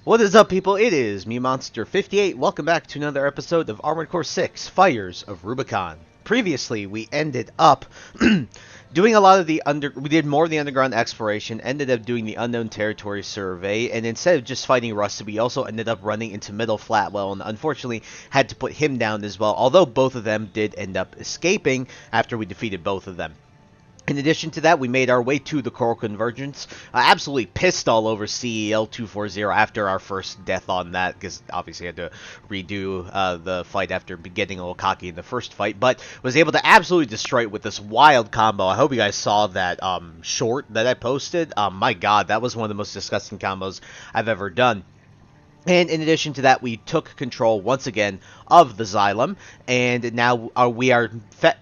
What is up, people? It is me, Monster58. Welcome back to another episode of Armored Core 6, Fires of Rubicon. Previously, we ended up doing a lot of we did more of the underground exploration, ended up doing the unknown territory survey, and instead of just fighting Rusty, we also ended up running into Middle Flatwell, and unfortunately had to put him down as well, although both of them did end up escaping after we defeated both of them. In addition to that, we made our way to the Coral Convergence. Absolutely pissed all over CEL 240 after our first death on that, because obviously I had to redo the fight after getting a little cocky in the first fight, but was able to absolutely destroy it with this wild combo. I hope you guys saw that short that I posted. My god, that was one of the most disgusting combos I've ever done. And in addition to that, we took control once again of the Xylem, and now we are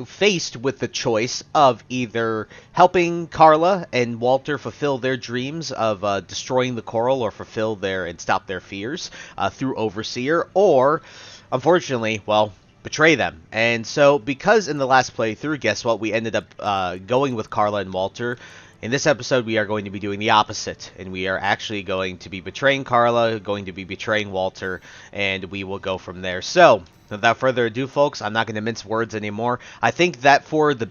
faced with the choice of either helping Carla and Walter fulfill their dreams of destroying the coral or fulfill their and stop their fears through Overseer, or, unfortunately, well, betray them. And so, because in the last playthrough, guess what, we ended up going with Carla and Walter. In this episode, we are going to be doing the opposite, and we are actually going to be betraying Carla, going to be betraying Walter, and we will go from there. So, without further ado, folks, I'm not going to mince words anymore. I think that for the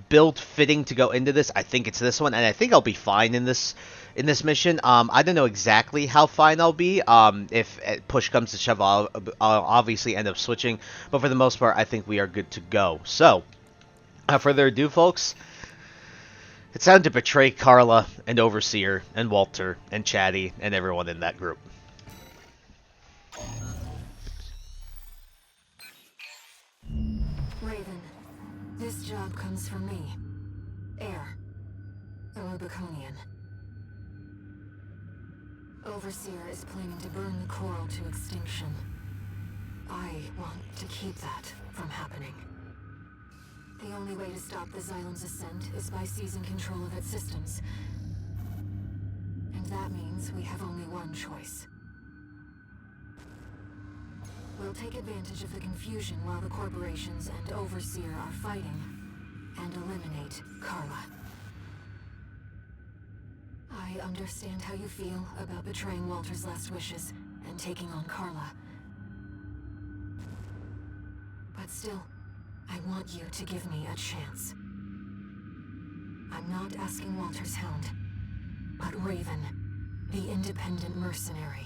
build fitting to go into this, I think it's this one, and I think I'll be fine in this mission. I don't know exactly how fine I'll be. If push comes to shove, I'll obviously end up switching, but for the most part, I think we are good to go. So, without further ado, folks, it's time to betray Carla and Overseer and Walter and Chatty and everyone in that group. Raven, this job comes from me. Air, a Rubiconian. Overseer is planning to burn the coral to extinction. I want to keep that from happening. The only way to stop the Xylem's ascent is by seizing control of its systems. And that means we have only one choice. We'll take advantage of the confusion while the corporations and Overseer are fighting, and eliminate Carla. I understand how you feel about betraying Walter's last wishes and taking on Carla. But still, I want you to give me a chance. I'm not asking Walter's hound, but Raven, the independent mercenary.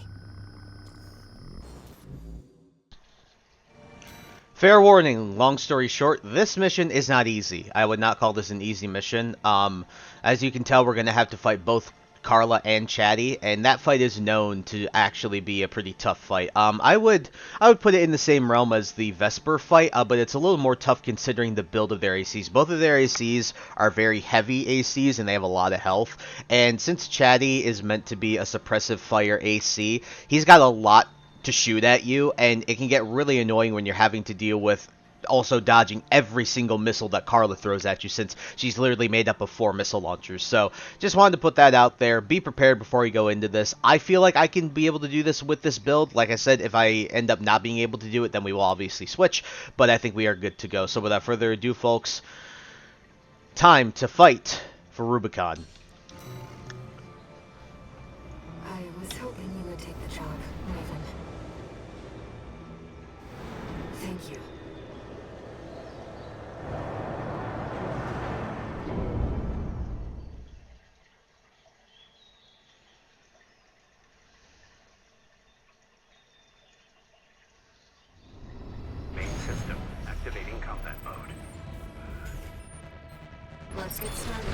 Fair warning, long story short, this mission is not easy. I would not call this an easy mission. As you can tell, we're going to have to fight both Carla and Chatty, and that fight is known to actually be a pretty tough fight. I would put it in the same realm as the Vesper fight, but it's a little more tough considering the build of their ACs. Both of their ACs are very heavy ACs, and they have a lot of health. And since Chatty is meant to be a suppressive fire AC, he's got a lot to shoot at you, and it can get really annoying when you're having to deal with also dodging every single missile that Carla throws at you, since she's literally made up of 4 missile launchers. So just wanted to put that out there. Be prepared before you go into this. I feel like I can be able to do this with this build. Like I said, if I end up not being able to do it, then we will obviously switch, but I think we are good to go. So without further ado, folks, time to fight for Rubicon. I was hoping you would take the job, Raven. Thank you. System activating combat mode. Let's get started.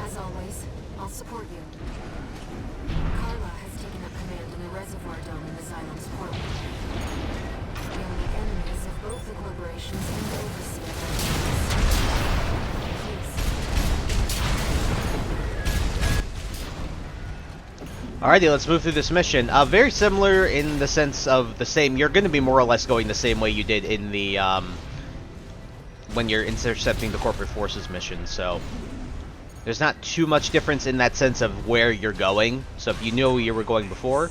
As always, I'll support you. Carla has taken up command in the reservoir dome in the Xylem's portal. The only enemies of both the corporations and Overseer are. Alrighty, let's move through this mission. Very similar in the sense of the same. You're going to be more or less going the same way you did in the when you're intercepting the corporate forces mission. So there's not too much difference in that sense of where you're going. So if you knew where you were going before.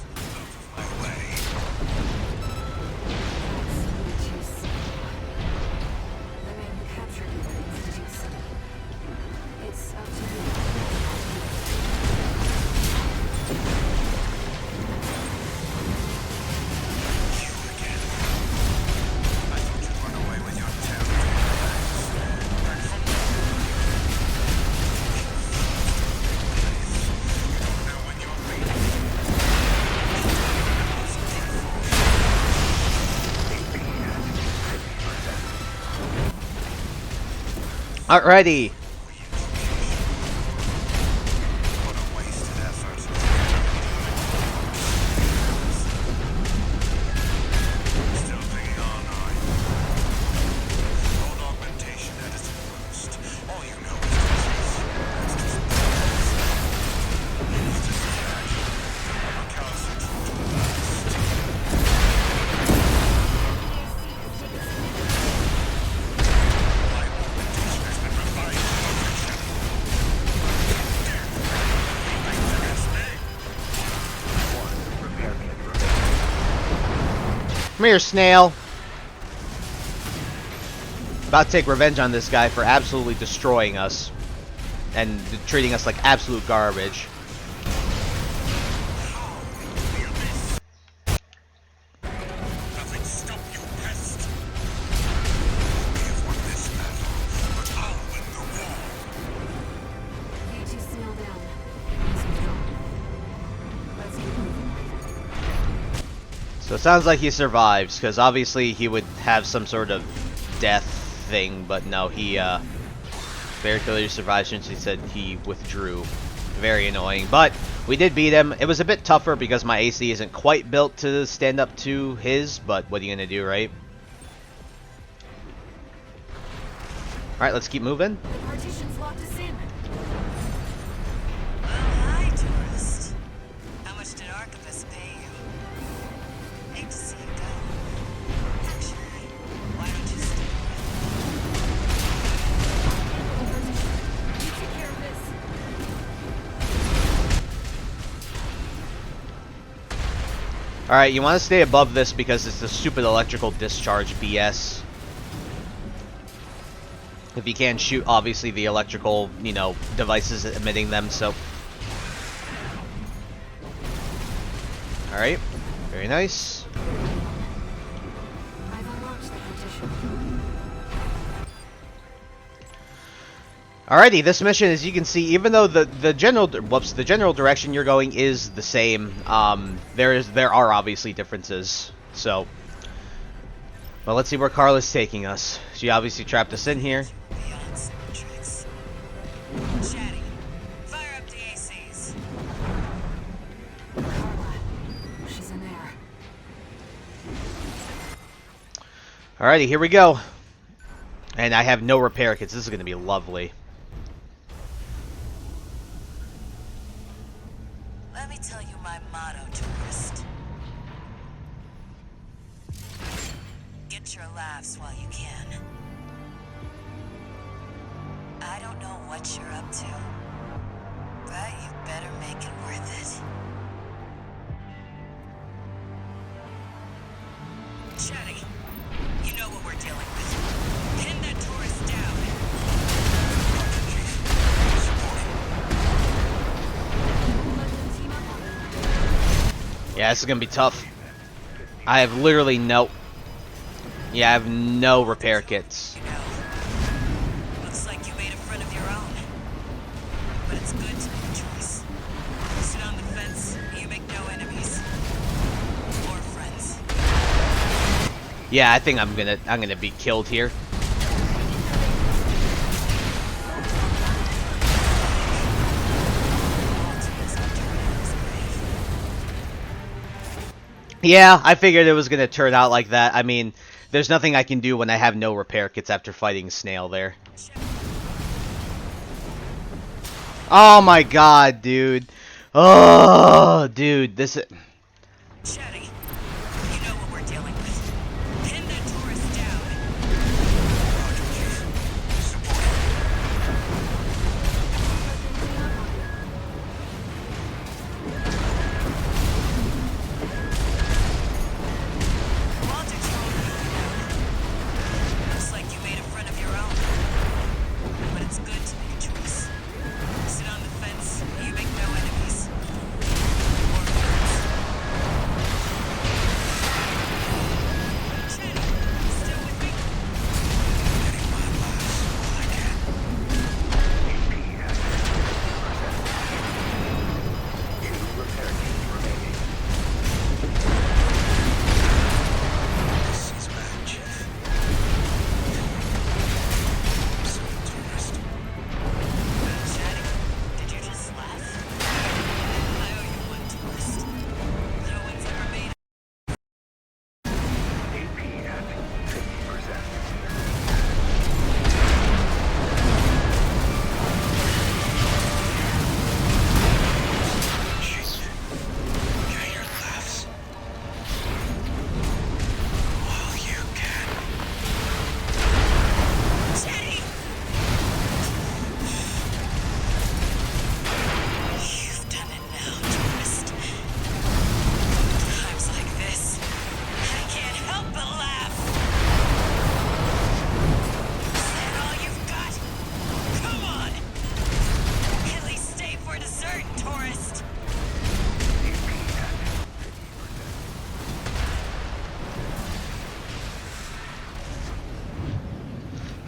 Alrighty. Come here, snail. About to take revenge on this guy for absolutely destroying us and treating us like absolute garbage. V.II seal down. Let's keep moving. So it sounds like he survives, because obviously he would have some sort of death thing, but no, he very clearly survived since he said he withdrew. Very annoying, but we did beat him. It was a bit tougher because my AC isn't quite built to stand up to his, but what are you gonna do, right? Alright, let's keep moving. The partition's locked us in. Well, hi, tourist. How much did Archivist pay you? Hate to see you go. Actually, why don't you stay with You take care of this. Alright, you want to stay above this because it's the stupid electrical discharge BS. If you can shoot, obviously, the electrical, you know, devices emitting them, so. Alright, very nice. I've unlocked the partition. Alrighty, this mission, as you can see, even though the general direction you're going is the same, there are obviously differences. So, well, let's see where Carla's taking us. She obviously trapped us in here. beyond some tricks? Chatty, fire up the ACs. Carla. She's in there. Alrighty, here we go. And I have no repair kits. This is going to be lovely. Let me tell you my motto, tourist. Get your laughs while you can. I don't know what you're up to, but you better make it worth it. Chatty, you know what we're dealing with. Pin that tourist down. Let them team up on it. Yeah, this is going to be tough. I have literally no... Yeah, I have no repair kits. You know, looks like you made a friend of your own. But it's good to make a choice. Sit on the fence, you make no enemies. Or friends. Yeah, I think I'm gonna be killed here. Yeah, I figured it was gonna turn out like that. I mean, there's nothing I can do when I have no repair kits after fighting Snail there. Oh my god, dude. Oh, dude, this is... Chatty, you know what we're dealing with. Pin that tourist down. Walter told me, looks like you made a friend of your own. But it's good to make a choice. Sit on the fence, you make no enemies. Or friends.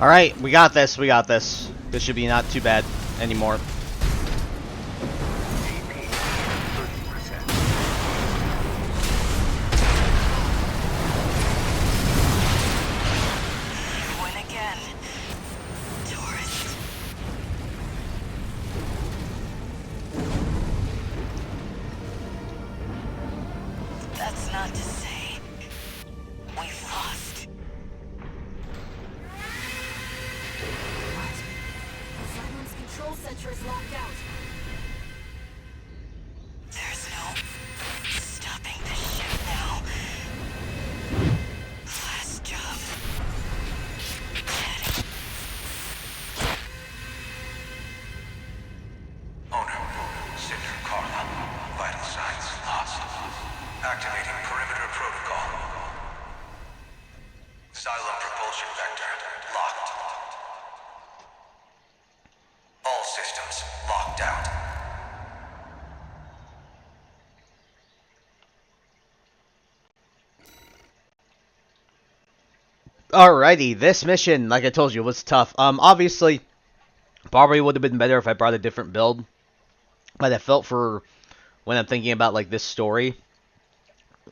Alright, we got this, we got this. This should be not too bad anymore. AP 30%. You win again. Tourist. That's not to say we've lost. What? Zion's control center is locked out. There's no stopping this ship now. Last job. Dead. Owner, Cinder Carla. Vital signs lost. Activating perimeter protocol. Xylem propulsion vector locked. All systems locked out. Alrighty, this mission, like I told you, was tough. Obviously, probably would have been better if I brought a different build. But I felt for when I'm thinking about like this story,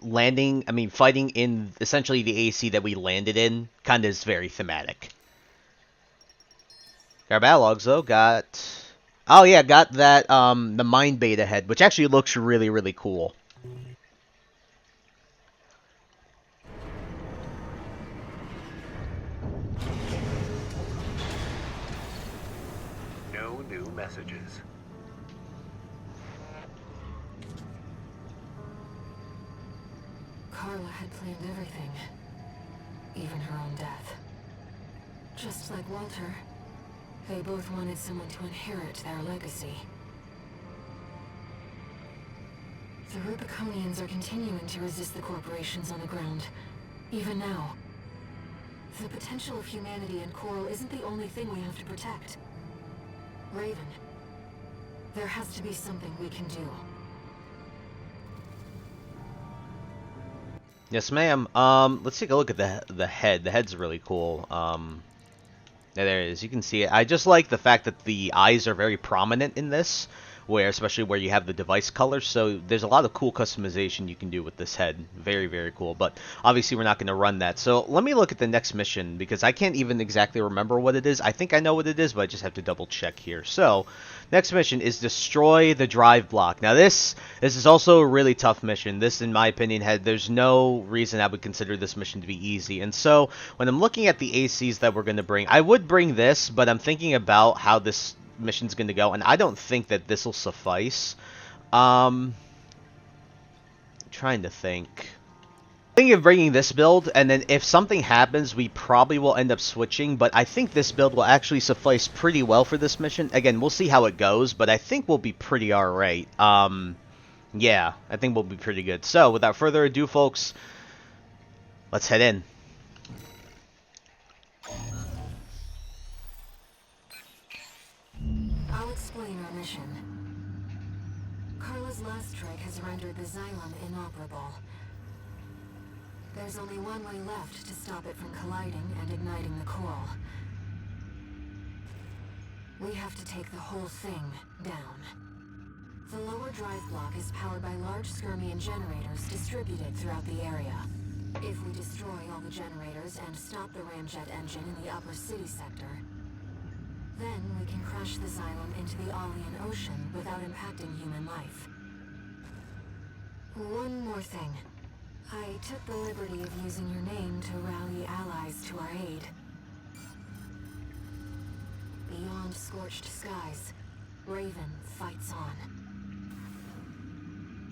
fighting in essentially the AC that we landed in, kind of is very thematic. Got our battle logs though. Oh yeah, got that the Mind Beta head, which actually looks really really cool. No new messages. Carla had planned everything. Even her own death. Just like Walter, they both wanted someone to inherit their legacy. The Rubiconians are continuing to resist the corporations on the ground, even now. The potential of humanity and Coral isn't the only thing we have to protect. Raven, there has to be something we can do. Yes, ma'am. Let's take a look at the head. The head's really cool. There it is. You can see it. I just like the fact that the eyes are very prominent in this, especially where you have the device color. So there's a lot of cool customization you can do with this head. Very, very cool. But obviously we're not going to run that. So let me look at the next mission because I can't even exactly remember what it is. I think I know what it is, but I just have to double check here. So next mission is destroy the drive block. Now this is also a really tough mission. This, in my opinion, there's no reason I would consider this mission to be easy. And so when I'm looking at the ACs that we're going to bring, I would bring this, but I'm thinking about how this mission's going to go, and I don't think that this will suffice. Trying to think. Thinking of bringing this build, and then if something happens, we probably will end up switching, but I think this build will actually suffice pretty well for this mission. Again, we'll see how it goes, but I think we'll be pretty alright. Yeah, I think we'll be pretty good. So, without further ado, folks, let's head in. I'll explain our mission. Carla's last strike has rendered the Xylem inoperable. There's only one way left to stop it from colliding and igniting the coral. We have to take the whole thing down. The lower drive block is powered by large Skirmian generators distributed throughout the area. If we destroy all the generators and stop the ramjet engine in the upper city sector, then we can crash the Xylem into the Alien Ocean without impacting human life. One more thing. I took the liberty of using your name to rally allies to our aid. Beyond scorched skies, Raven fights on.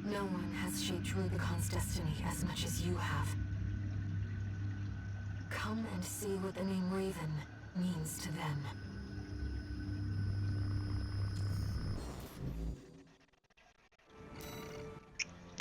No one has shaped Rubicon's destiny as much as you have. Come and see what the name Raven means to them.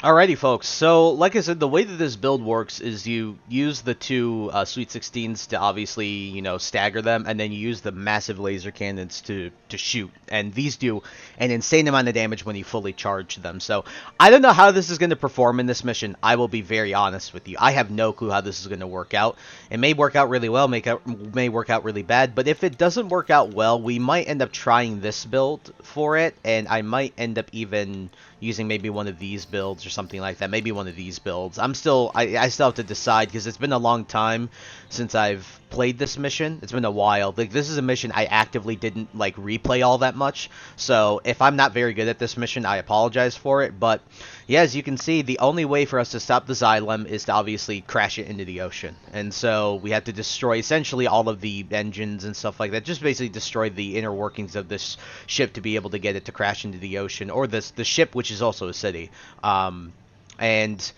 Alrighty, folks. So, like I said, the way that this build works is you use the two Sweet 16s to obviously, stagger them, and then you use the massive laser cannons to shoot. And these do an insane amount of damage when you fully charge them. So, I don't know how this is going to perform in this mission. I will be very honest with you. I have no clue how this is going to work out. It may work out really well, may work out really bad, but if it doesn't work out well, we might end up trying this build for it, and I might end up even using maybe one of these builds or something like that. Maybe one of these builds. I still have to decide because it's been a long time since I've played this mission. It's been a while. Like, this is a mission I actively didn't like replay all that much. So if I'm not very good at this mission, I apologize for it. But yeah, as you can see, the only way for us to stop the Xylem is to obviously crash it into the ocean. And so we have to destroy essentially all of the engines and stuff like that. Just basically destroy the inner workings of this ship to be able to get it to crash into the ocean, or the ship, which is also a city. And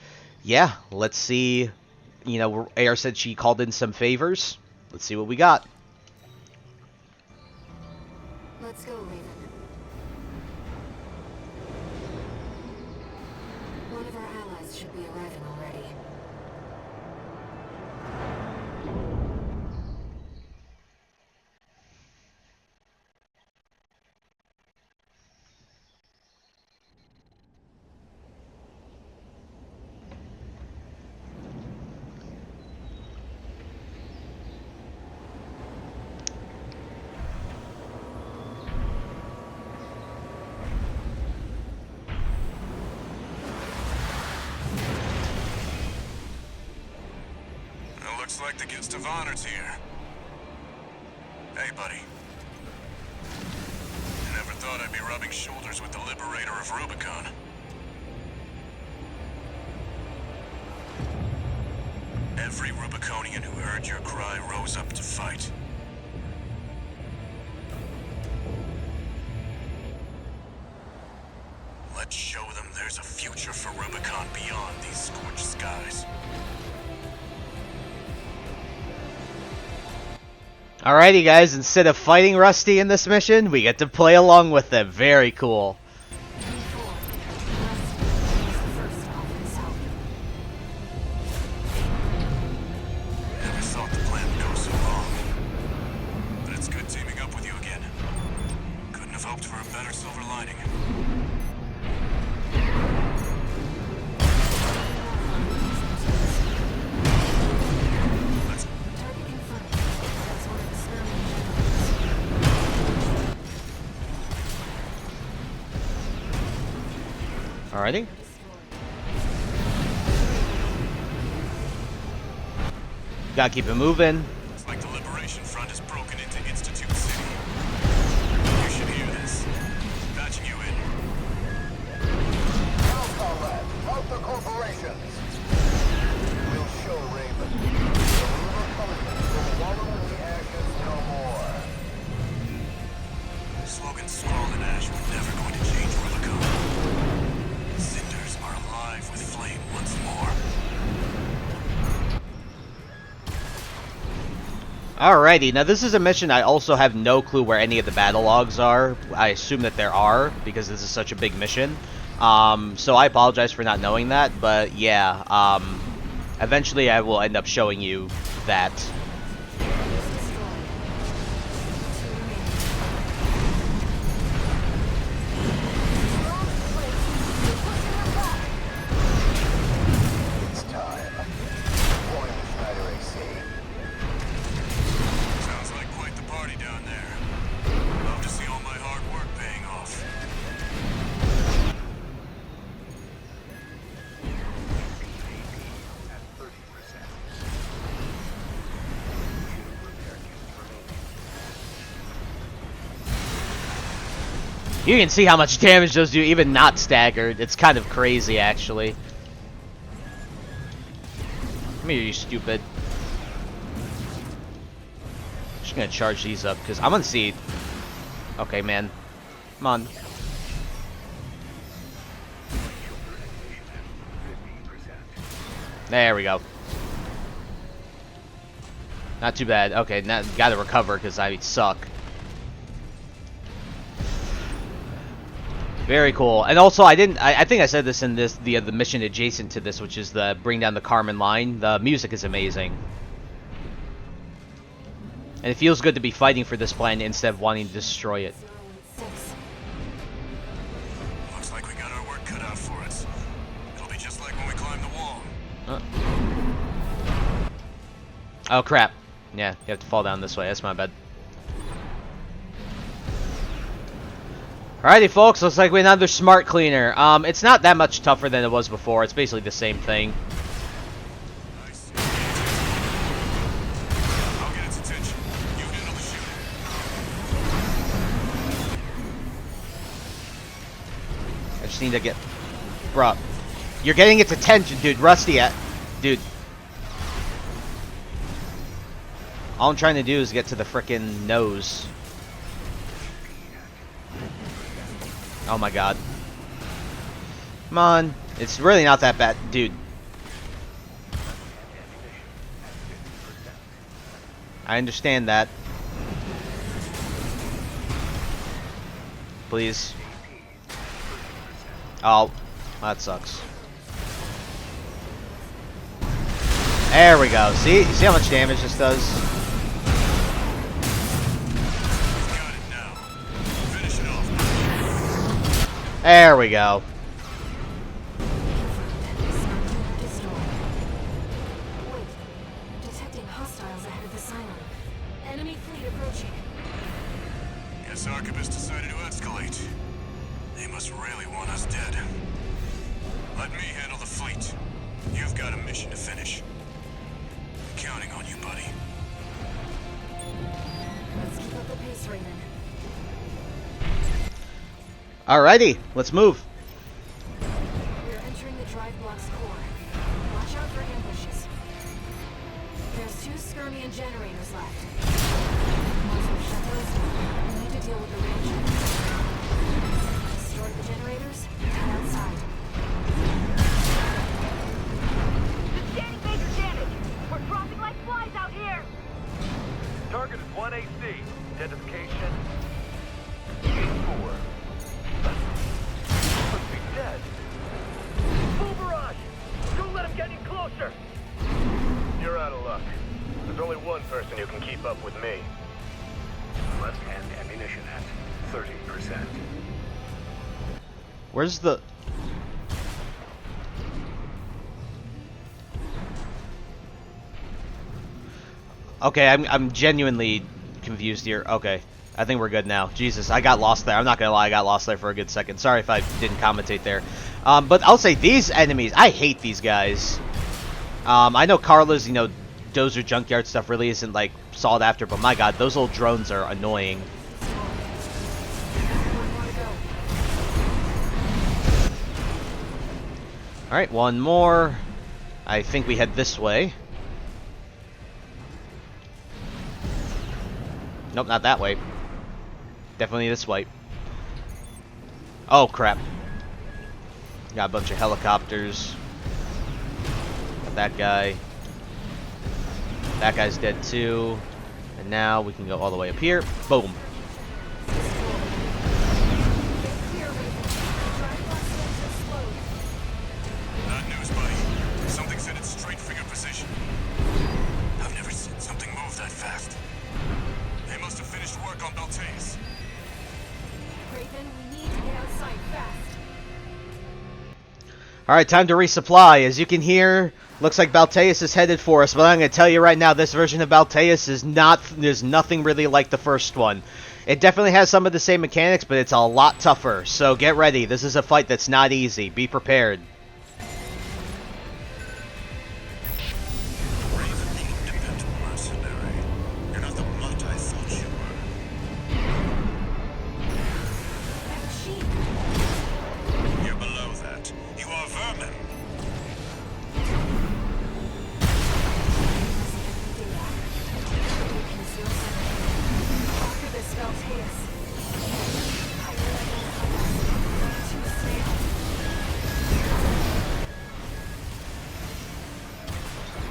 yeah, let's see. AR said she called in some favors. Let's see what we got. Let's go, Raven. One of our allies should be arriving already. Looks like the guest of honor's here. Hey, buddy. Never thought I'd be rubbing shoulders with the Liberator of Rubicon. Every Rubiconian who heard your cry rose up to fight. Let's show them there's a future for Rubicon beyond these scorched skies. Alrighty, guys, instead of fighting Rusty in this mission, we get to play along with them. Very cool. V.IV. Rusty is the first off in south. Never thought the plan would go so wrong. But it's good teaming up with you again. Couldn't have hoped for a better silver lining. Target confirmed. That's one of the skirmish generals. Alrighty. Gotta keep it moving. It's like the Liberation Front has broken into Institute City. You should hear this. Patching you in. Now, comrades, out the corporations. We'll show Raven. The Rubiconians will wallow in the ashes no more. Slogans scrawled in ash were never going to change Rubicon. Cinders are alive with flame once more. Alrighty, now this is a mission I also have no clue where any of the battle logs are. I assume that there are, because this is such a big mission. So I apologize for not knowing that, but yeah, eventually I will end up showing you that. It's time. Point the Schneider AC. Sounds like quite the party down there. Love to see all my hard work paying off. At 30%. You can see how much damage those do, even not staggered. It's kind of crazy, actually. Come here, you stupid. Just gonna charge these up, because I'm gonna see... Okay, man. Come on. There we go. Not too bad. Okay, now gotta recover, because I suck. Very cool. And also, I think I said this in the mission adjacent to this, which is the bring down the Carmen line. The music is amazing. And it feels good to be fighting for this planet instead of wanting to destroy it. 086. Looks like we got our work cut out for us. It'll be just like when we climbed the wall. Oh, crap. Yeah, you have to fall down this way. That's my bad. Alrighty, folks. Looks like we have another smart cleaner. It's not that much tougher than it was before. It's basically the same thing. Nice. I'll get its attention. You handle the shooting. I just need to get... Bruh. You're getting its attention, dude. Rusty at... Dude. All I'm trying to do is get to the frickin' nose. Oh my god. Come on. It's really not that bad. Dude. I understand that. Please. Oh. That sucks. There we go. See how much damage this does? Got it now. Finish it off. There we go. Wait. Detecting hostiles ahead of the Cylon. Enemy fleet approaching. Guess Archibus decided to escalate. They must really want us dead. Let me handle the fleet. You've got a mission to finish. I'm counting on you, buddy. Let's keep up the pace, Raven. Alrighty, let's move. We're entering the drive block's core. Watch out for ambushes. There's 2 Skirmian generators left. Once we shut those down, we need to deal with the ranger. Destroy the generators, head outside. Sustaining major damage. We're dropping like flies out here. Target is 1AC. Identification. V.IV. Must be dead. Full barrage. Don't let him get any closer. You're out of luck. There's only one person who can keep up with me. Left-hand ammunition at 30%. Where's the... Okay, I'm genuinely confused here. Okay, I think we're good now. Jesus, I got lost there. I'm not gonna lie, I got lost there for a good second. Sorry if I didn't commentate there. But I'll say these enemies, I hate these guys. I know Carla's, Dozer Junkyard stuff really isn't, like, sought after, but my god, those little drones are annoying. Alright, one more. I think we head this way. Nope, not that way. Definitely this way. Oh, crap. Got a bunch of helicopters. Got that guy. That guy's dead too. And now we can go all the way up here. Boom. Bad news, buddy. Something said it's straight figure position. I've never seen something move that fast. They must have finished work on Balteus. Raven, we need to get outside fast. Alright, time to resupply. As you can hear, looks like Balteus is headed for us, but I'm going to tell you right now, this version of Balteus is not, there's nothing really like the first one. It definitely has some of the same mechanics, but it's a lot tougher. So get ready. This is a fight that's not easy. Be prepared. Raven, the independent mercenary. You're not the mutt I thought you were. You're below that. You are vermin.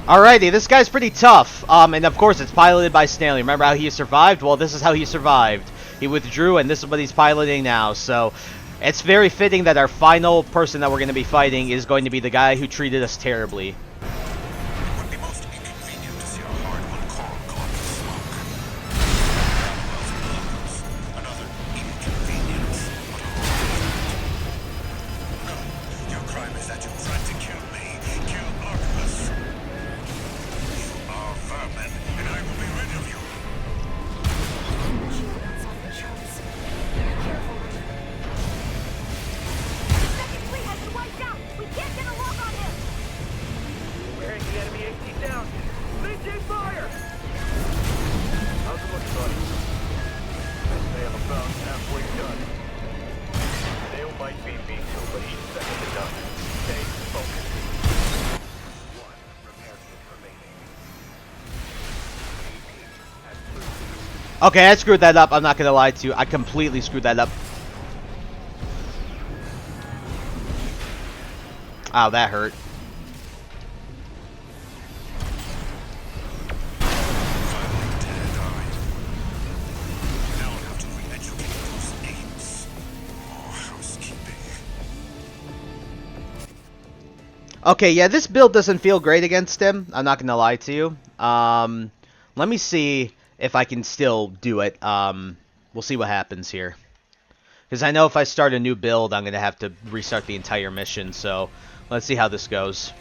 Alrighty, this guy's pretty tough. And of course it's piloted by Stanley. Remember how he survived? Well, this is how he survived. He withdrew, and this is what he's piloting now. So, It's very fitting that our final person that we're going to be fighting is going to be the guy who treated us terribly. It would be most inconvenient to see our hard-won coral go up in smoke. Another inconvenience. No, your crime is that you tried to kill me. Kill Artemis. You are vermin, and I will be rid of you. Second fleet has been wiped out. We can't get a lock on him. Wearing the enemy AT down. Lead fire! How's it looking, buddy? I'd say I'm about halfway done. Dale might be V.II, but he's second to none. Stay focused. One repair kit remaining. AP at 30. Okay, I screwed that up. I'm not going to lie to you. I completely screwed that up. Ow, that hurt. Finally dead, now I'll have to re-educate those apes. Oh, housekeeping. Okay, yeah, this build doesn't feel great against him. I'm not going to lie to you. Let me see if I can still do it. We'll see what happens here. Because I know if I start a new build, I'm going to have to restart the entire mission. So, let's see how this goes.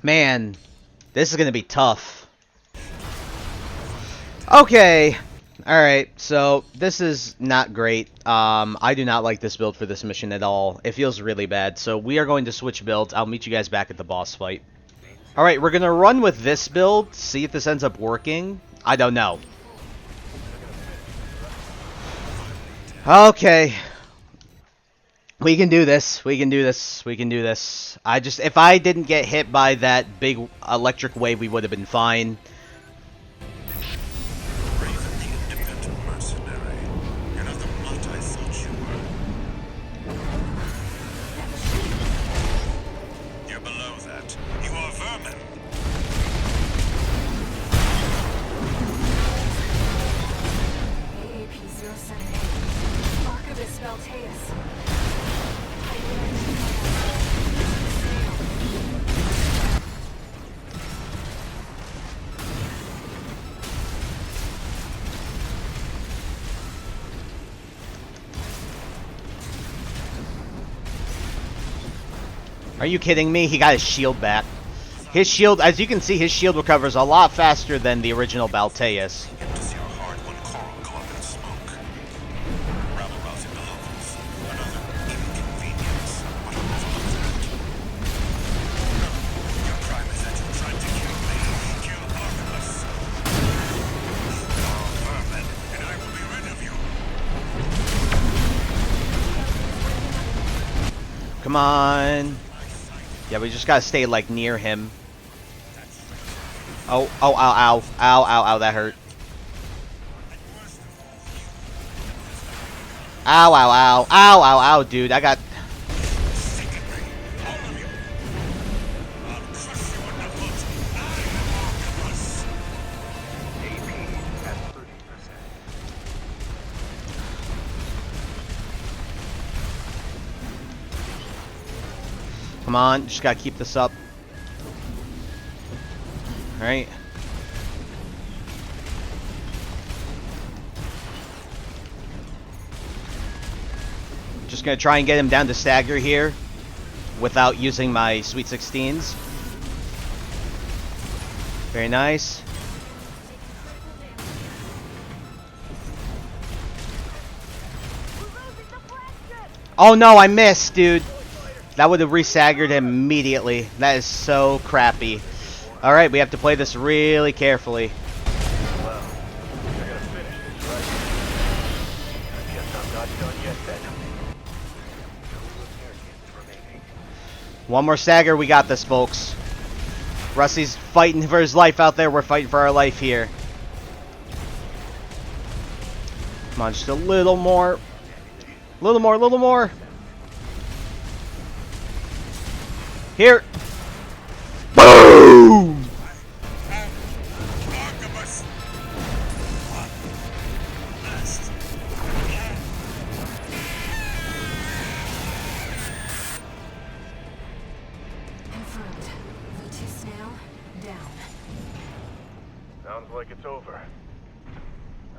Man, this is going to be tough. Okay. Alright, so this is not great. I do not like this build for this mission at all. It feels really bad. So we are going to switch builds. I'll meet you guys back at the boss fight. Alright, we're going to run with this build. See if this ends up working. I don't know. Okay. We can do this. We can do this. We can do this. If I didn't get hit by that big electric wave, we would have been fine. Raven, the independent mercenary. You're not the mutt I thought you were. You're below that. You are vermin. AAP-078. Archivist Valteus. Are you kidding me? He got his shield back. His shield, as you can see, his shield recovers a lot faster than the original Balteus. Get to see our hard-won coral go up in smoke. Rabble-rousing the locals. Another inconvenience. But I'll never look that. No, your crime is that you tried to kill me. Kill Artemis. You are vermin, and I will be rid of you. Come on. Yeah, we just gotta stay, like, near him. Oh, ow, ow. Ow, ow, ow, that hurt. Ow, ow, ow. Ow, ow, ow, dude. I got... AP at 30%. Come on, just gotta keep this up. Alright. Just gonna try and get him down to stagger here without using my Sweet 16s. Very nice. Oh no, I missed, dude. That would have resaggered him immediately. That is so crappy. Alright, we have to play this really carefully. Well, you're gonna finish this, right? I guess I'm not done yet then. No repair kits remaining. One more stagger, we got this, folks. Rusty's fighting for his life out there. We're fighting for our life here. Come on, just a little more. A little more, a little more. Here. Boom! Artemis. One last it's over.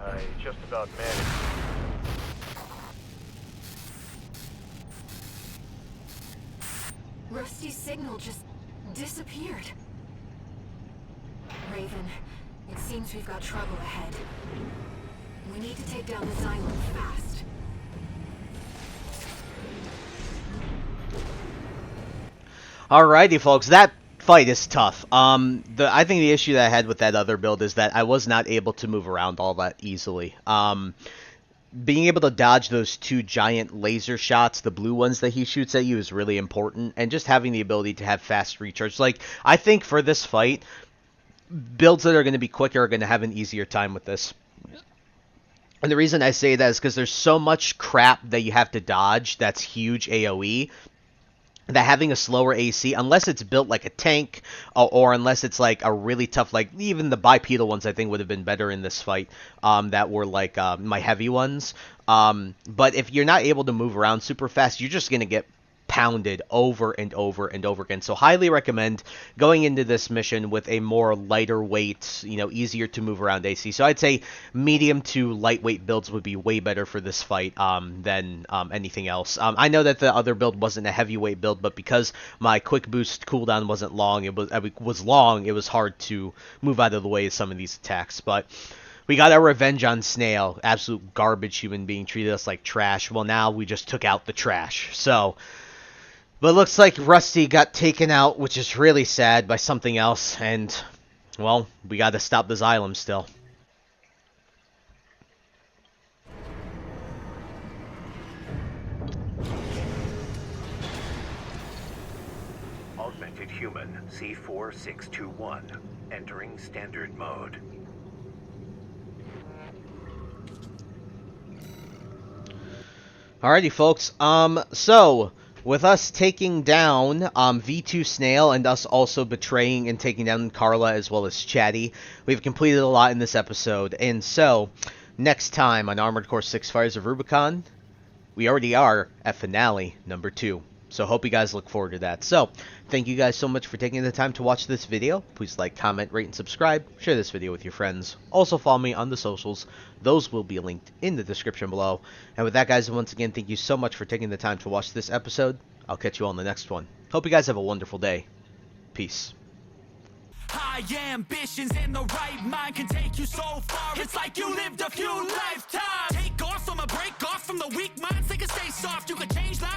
I just about managed. Rusty's signal just disappeared. Raven, it seems we've got trouble ahead. We need to take down the Xylem fast. Alrighty, folks, that fight is tough. I think the issue that I had with that other build is that I was not able to move around all that easily. Being able to dodge those two giant laser shots, the blue ones that he shoots at you, is really important, and just having the ability to have fast recharge. Like, I think for this fight, builds that are going to be quicker are going to have an easier time with this. And the reason I say that is because there's so much crap that you have to dodge that's huge AoE, that having a slower AC, unless it's built like a tank, or unless it's like a really tough, like even the bipedal ones I think would have been better in this fight, that were like my heavy ones. But if you're not able to move around super fast, you're just going to get pounded over and over and over again. So highly recommend going into this mission with a more lighter weight, easier to move around AC. So I'd say medium to lightweight builds would be way better for this fight than anything else. I know that the other build wasn't a heavyweight build, but because my quick boost cooldown wasn't long, it was hard to move out of the way of some of these attacks. But we got our revenge on Snail. Absolute garbage human being, treated us like trash. Well, now we just took out the trash. So, but it looks like Rusty got taken out, which is really sad, by something else. And, well, we got to stop the Xylem still. Augmented Human C4621, entering standard mode. Alrighty, folks. So with us taking down V.II Snail and us also betraying and taking down Carla as well as Chatty, we've completed a lot in this episode. And so, next time on Armored Core 6 Fires of Rubicon, we already are at finale number 2. So hope you guys look forward to that. So, thank you guys so much for taking the time to watch this video. Please like, comment, rate, and subscribe. Share this video with your friends. Also follow me on the socials. Those will be linked in the description below. And with that, guys, once again, thank you so much for taking the time to watch this episode. I'll catch you on the next one. Hope you guys have a wonderful day. Peace. High ambitions and the right mind can take you so far. It's like you lived a few lifetimes. Take off from a break off from the weak minds. They can stay soft. You can change lives.